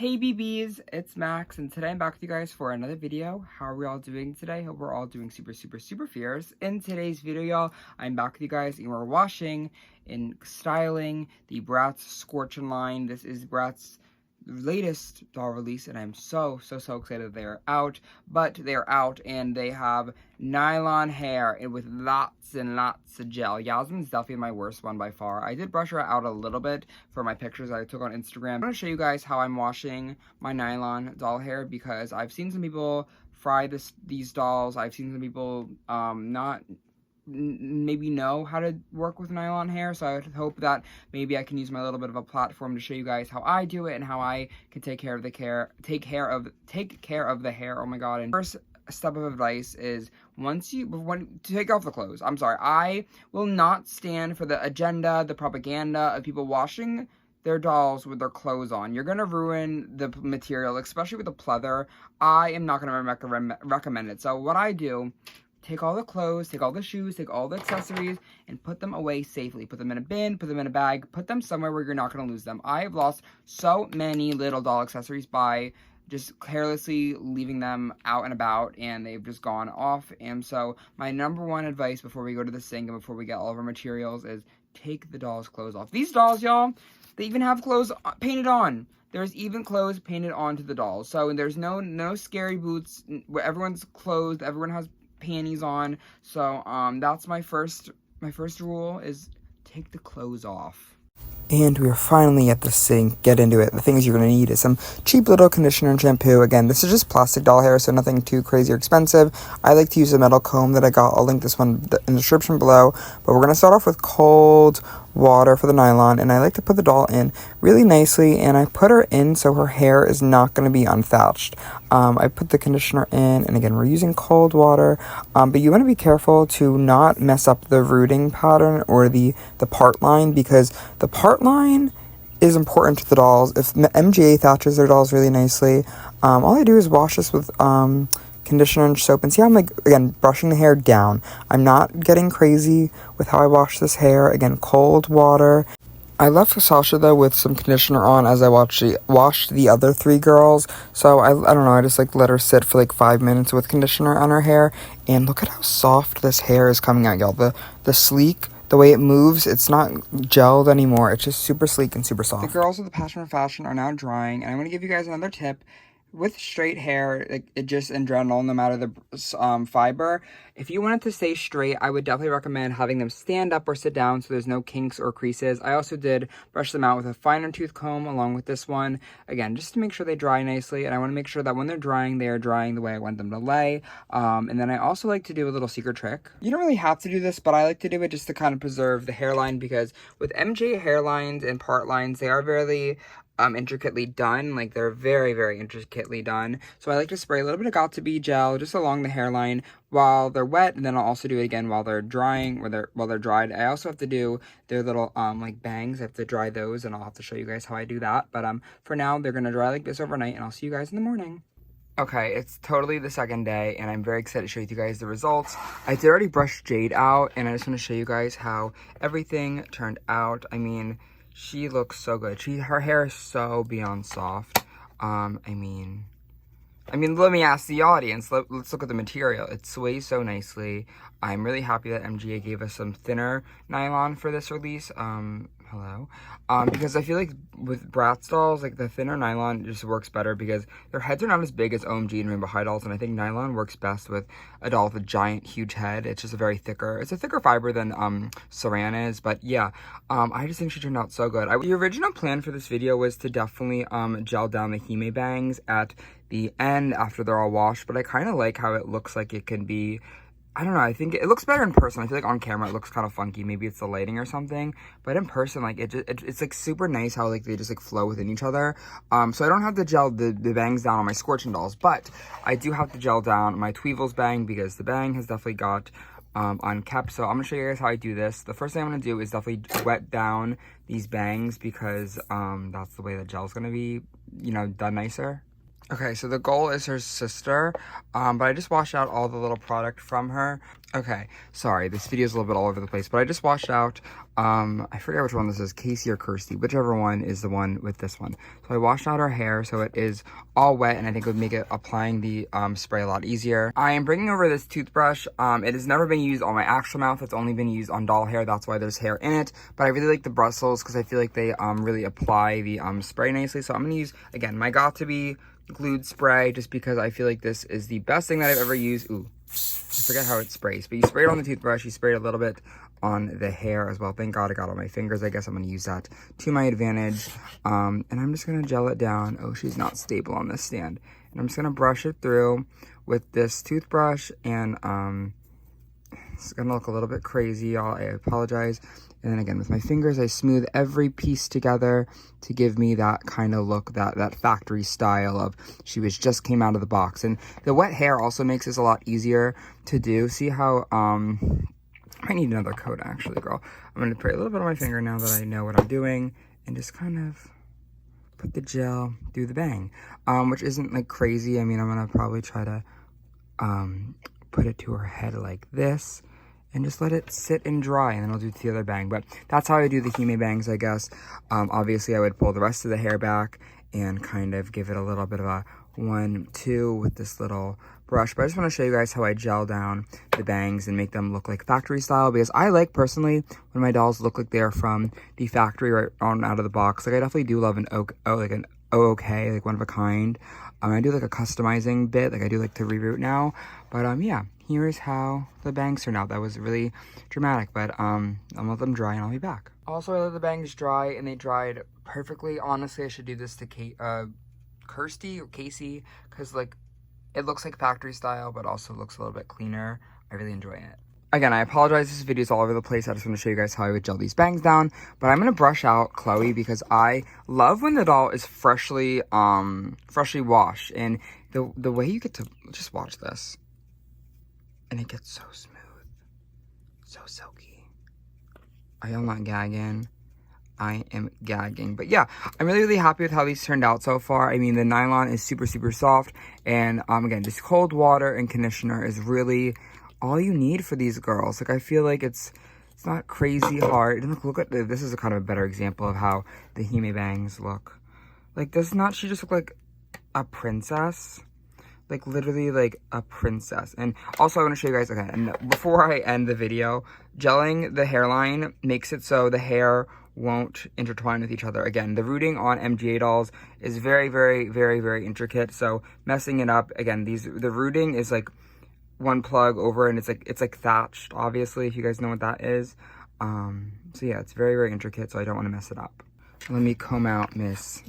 Hey BBs, it's Max, and today I'm back with you guys for another video. How are we all doing today? Hope we're all doing super fierce. In today's video, y'all, I'm back with you guys, and we're washing and styling the Bratz Scorchin line. This is Bratz's latest doll release, and I'm so excited they're out. But they're out, and they have nylon hair and with lots and lots of gel. Yasmin's definitely my worst one by far. I did brush her out a little bit for my pictures I took on Instagram. I'm going to show you guys how I'm washing my nylon doll hair, because I've seen some people fry these dolls. I've seen some people not maybe know how to work with nylon hair, so I would hope that maybe I can use my little bit of a platform to show you guys how I do it and how I can take care of the hair. Oh my god. And first step of advice is to take off the clothes. I'm sorry, I will not stand for the agenda, the propaganda of people washing their dolls with their clothes on. You're gonna ruin the material, especially with the pleather. I am not gonna recommend it. So what I do, take all the clothes, take all the shoes, take all the accessories, and put them away safely. Put them in a bin, put them in a bag, put them somewhere where you're not going to lose them. I have lost so many little doll accessories by just carelessly leaving them out and about, and they've just gone off. And so my number one advice before we go to the sink and before we get all of our materials is take the doll's clothes off. These dolls, y'all, they even have clothes painted on. There's even clothes painted onto the dolls. So there's no scary boots where everyone's clothed, everyone has panties on. So that's my first rule, is take the clothes off. And we are finally at the sink. Get into it. The things you're going to need is some cheap little conditioner and shampoo. Again, this is just plastic doll hair, so nothing too crazy or expensive. I like to use a metal comb that I got. I'll link this one in the description below. But we're going to start off with cold water for the nylon, and I like to put the doll in really nicely, and I put her in so her hair is not going to be unthatched. I put the conditioner in, and again, we're using cold water, but you want to be careful to not mess up the rooting pattern or the part line, because the part line is important to the dolls. If MGA thatches their dolls really nicely, all I do is wash this with conditioner and soap, and see how I'm, again, brushing the hair down. I'm not getting crazy with how I wash this hair. Again, cold water. I left Sasha, though, with some conditioner on as I washed the other three girls. So I don't know, I just let her sit for 5 minutes with conditioner on her hair, and look at how soft this hair is coming out, y'all. The sleek, the way it moves, it's not gelled anymore. It's just super sleek and super soft. The girls of the Passion for Fashion are now drying, and I'm going to give you guys another tip. With straight hair, it just in general, no matter the fiber, if you want it to stay straight, I would definitely recommend having them stand up or sit down so there's no kinks or creases. I also did brush them out with a finer tooth comb along with this one, again, just to make sure they dry nicely. And I want to make sure that when they're drying, they are drying the way I want them to lay. And then I also like to do a little secret trick. You don't really have to do this, but I like to do it just to kind of preserve the hairline, because with MJ hairlines and part lines, they are very intricately done. They're very intricately done. So I like to spray a little bit of Got2b gel just along the hairline while they're wet, and then I'll also do it again while they're drying, while they're dried. I also have to do their little bangs. I have to dry those, and I'll have to show you guys how I do that. But for now, they're gonna dry like this overnight, and I'll see you guys in the morning. Okay, it's totally the second day, and I'm very excited to show you guys the results. I did already brush Jade out, and I just want to show you guys how everything turned out. I mean, she looks so good. Her hair is so beyond soft. I mean, let me ask the audience. Let's look at the material. It sways so nicely. I'm really happy that MGA gave us some thinner nylon for this release. Hello. Because I feel like with Bratz dolls, the thinner nylon just works better because their heads are not as big as OMG and Rainbow High dolls, and I think nylon works best with a doll with a giant, huge head. It's just it's a thicker fiber than Saran is, but yeah, I just think she turned out so good. The original plan for this video was to definitely gel down the Hime bangs at the end after they're all washed, but I kind of like how it looks like it can be. I don't know, I think it looks better in person. I feel like on camera it looks kind of funky. Maybe it's the lighting or something. But in person, it's super nice how they just flow within each other. So I don't have to gel the bangs down on my Scorchin dolls, but I do have to gel down my Tweevils bang because the bang has definitely got unkept. So I'm gonna show you guys how I do this. The first thing I'm gonna do is definitely wet down these bangs because that's the way the gel's gonna be, done nicer. Okay, so the goal is her sister, but I just washed out all the little product from her. Okay, sorry, this video is a little bit all over the place, but I just washed out I forget which one this is, Casey or Kirsty, whichever one is the one with this one. So I washed out her hair so it is all wet, and I think it would make it applying the spray a lot easier. I am bringing over this toothbrush. It has never been used on my actual mouth. It's only been used on doll hair. That's why there's hair in it. But I really like the bristles because I feel like they really apply the spray nicely. So I'm going to use, again, my Got2b glued spray just because I feel like this is the best thing that I've ever used. Ooh, I forget how it sprays, but you spray it on the toothbrush, you spray it a little bit on the hair as well. Thank God I got on my fingers. I guess I'm going to use that to my advantage. And I'm just going to gel it down. Oh, she's not stable on this stand. And I'm just going to brush it through with this toothbrush, and it's going to look a little bit crazy. I apologize. And then again, with my fingers, I smooth every piece together to give me that kind of look, that factory style of she just came out of the box. And the wet hair also makes this a lot easier to do. See how, I need another coat actually, girl. I'm going to spray a little bit on my finger now that I know what I'm doing, and just kind of put the gel through the bang, which isn't like crazy. I mean, I'm going to probably try to put it to her head like this, and just let it sit and dry, and then I'll do the other bang. But that's how I do the Hime bangs, I guess. Obviously, I would pull the rest of the hair back and kind of give it a little bit of a 1-2 with this little brush. But I just want to show you guys how I gel down the bangs and make them look like factory style, because I like personally when my dolls look like they're from the factory right on out of the box. Like I definitely do love an OK, like one of a kind. I do like a customizing bit, like I do like to reroute now. But yeah, here's how the bangs turned out. That was really dramatic, but I'm gonna let them dry and I'll be back. Also, I let the bangs dry and they dried perfectly. Honestly, I should do this to Kirsty or Casey, because like it looks like factory style, but also looks a little bit cleaner. I really enjoy it. Again, I apologize, this video is all over the place. I just want to show you guys how I would gel these bangs down. But I'm going to brush out Chloe because I love when the doll is freshly washed. And the way you get to, just watch this. And it gets so smooth. So silky. I am not gagging. I am gagging. But yeah, I'm really, really happy with how these turned out so far. I mean, the nylon is super, super soft. And again, just cold water and conditioner is really all you need for these girls. Like I feel like it's not crazy hard. And look at this is a kind of a better example of how the Hime bangs look. Like does not she just look like a princess? Like literally like a princess. And also I want to show you guys, okay, and before I end the video, gelling the hairline makes it so the hair won't intertwine with each other. Again, the rooting on MGA dolls is very, very, very, very intricate. So messing it up, again, the rooting is like one plug over, and it's like thatched, obviously, if you guys know what that is. So yeah, it's very, very intricate, so I don't want to mess it up. Let me comb out Miss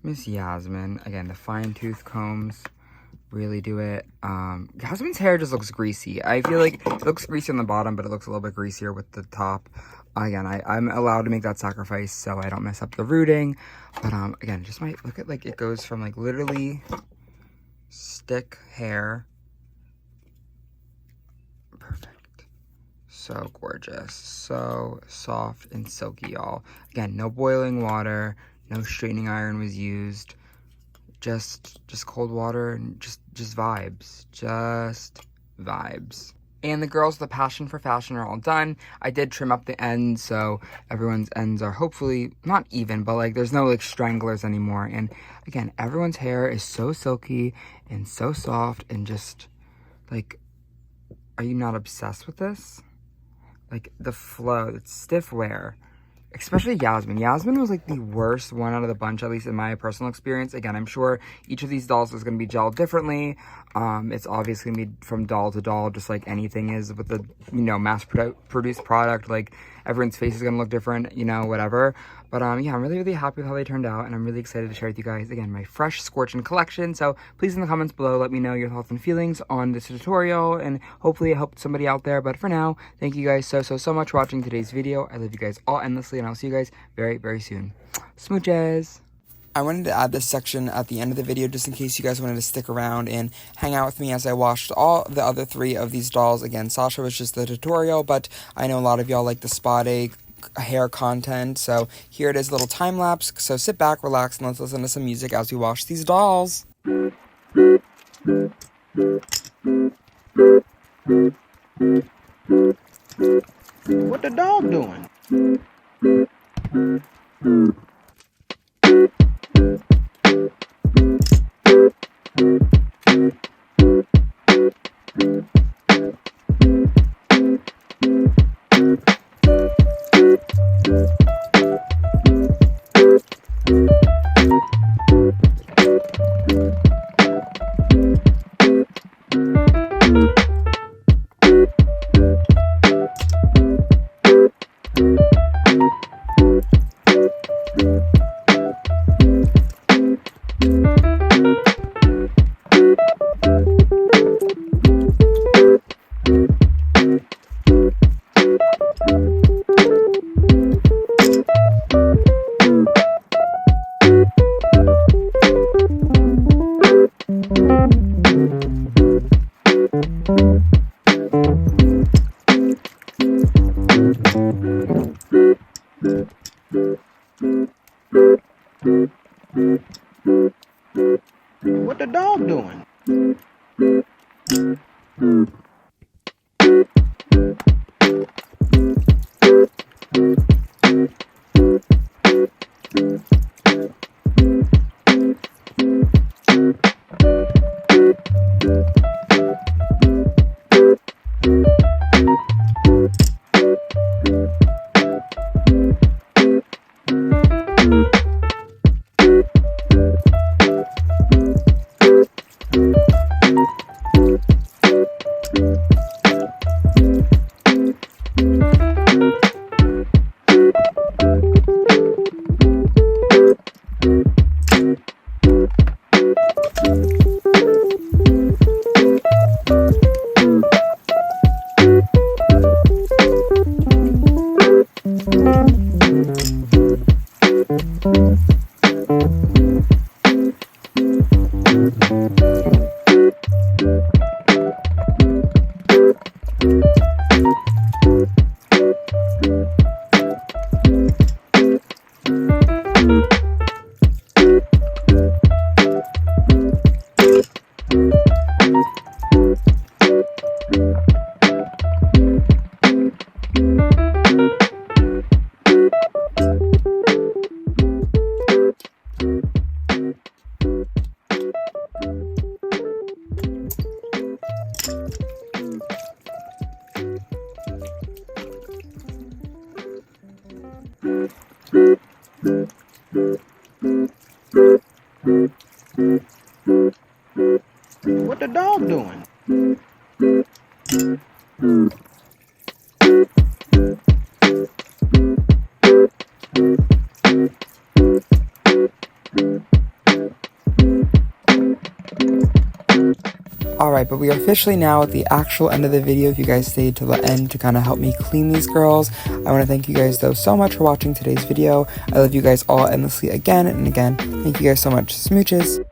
Yasmin. Again, the fine tooth combs really do it. Yasmin's hair just looks greasy. I feel like it looks greasy on the bottom, but it looks a little bit greasier with the top. Again, I'm allowed to make that sacrifice so I don't mess up the rooting. But again, just look at like it goes from like literally stick hair. Perfect. So gorgeous. So soft and silky, y'all. Again, no boiling water, no straightening iron was used. Just cold water and just vibes. Just vibes. And the girls with a passion for fashion are all done. I did trim up the ends, so everyone's ends are hopefully not even, but like there's no like stranglers anymore. And again, everyone's hair is so silky and so soft, and just like, are you not obsessed with this? Like the flow, it's stiff wear. Especially Yasmin. Yasmin was like the worst one out of the bunch, at least in my personal experience. Again, I'm sure each of these dolls is going to be gelled differently. It's obviously going to be from doll to doll, just like anything is with the, you know, mass-produced product. Like, everyone's face is going to look different, you know, whatever. But yeah, I'm really, really happy with how they turned out, and I'm really excited to share with you guys, again, my fresh Scorchin collection. So please in the comments below, let me know your thoughts and feelings on this tutorial, and hopefully it helped somebody out there. But for now, thank you guys so much for watching today's video. I love you guys all endlessly, and I'll see you guys very, very soon. Smooches! I wanted to add this section at the end of the video just in case you guys wanted to stick around and hang out with me as I watched all the other 3 of these dolls. Again, Sasha was just the tutorial, but I know a lot of y'all like the spa day hair content, so here it is, a little time lapse. So sit back, relax, and let's listen to some music as we wash these dolls. What the dog doing? the dog doing? What the dog doing? Alright, but we are officially now at the actual end of the video. If you guys stayed till the end to kind of help me clean these girls, I want to thank you guys though so much for watching today's video. I love you guys all endlessly again and again. Thank you guys so much. Smooches.